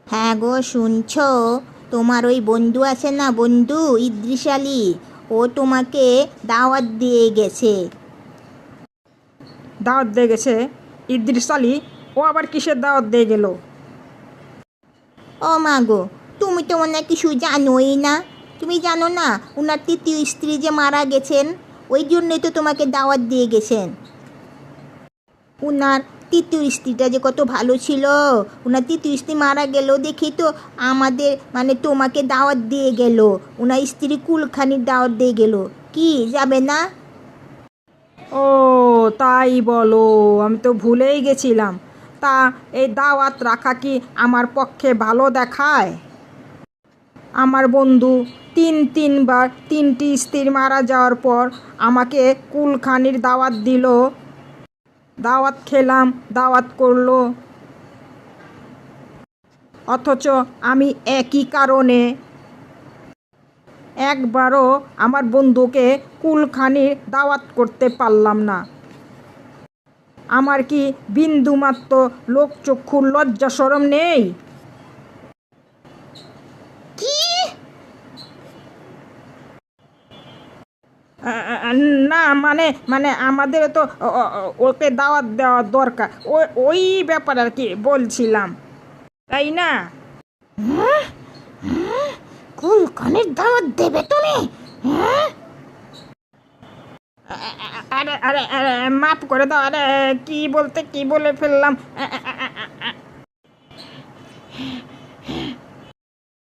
হ্যাঁ গো, শুনছো? তোমার ওই বন্ধু আছে না, বন্ধু ইদ্রিস আলী, ও তোমাকে দাওয়াত দিয়ে গেছে। দাওয়াত দিয়ে গেছে? ইদ্রিস আলী? ও আবার কিসের দাওয়াত দিয়ে গেল? ও মা গো, তুমি তো মনে হয় কিছু জানোই না। তুমি জানো না ওনার তৃতীয় স্ত্রী যে মারা গেছেন? ওই জন্যই তো তোমাকে দাওয়াত দিয়ে গেছেন। উনার তৃতীয় স্ত্রীটা যে কত ভালো ছিল, উনার তৃতীয় স্ত্রী মারা গেল দেখি তো আমাদের মানে তোমাকে দাওয়াত দিয়ে গেল। উনার স্ত্রী কুলখানির দাওয়াত দিয়ে গেল। কি যাবে না? ও, তাই বলো? আমি তো ভুলেই গেছিলাম। তা এই দাওয়াত রাখা কি আমার পক্ষে ভালো দেখায়? আমার বন্ধু তিনবার তিনটি স্ত্রী মারা যাওয়ার পর আমাকে কুলখানির দাওয়াত দিল, দাওয়াত খেলাম, দাওয়াত করলো, অথচ আমি একই কারণে একবারও আমার বন্ধুকে কুলখানির দাওয়াত করতে পারলাম না। আমার কি বিন্দুমাত্র লোকচক্ষুর লজ্জা শরম নেই? কি? না, মানে মানে আমাদের তো ওকে দাওয়াত দেওয়া দরকার, ওই ব্যাপার আর কি বলছিলাম, তাই না? কুলখানির দাওয়াত দেবে তুমি? হ্যাঁ? আরে আরে আরে, মাফ করে দাও। আরে কি বলতে কি বলে ফেললাম।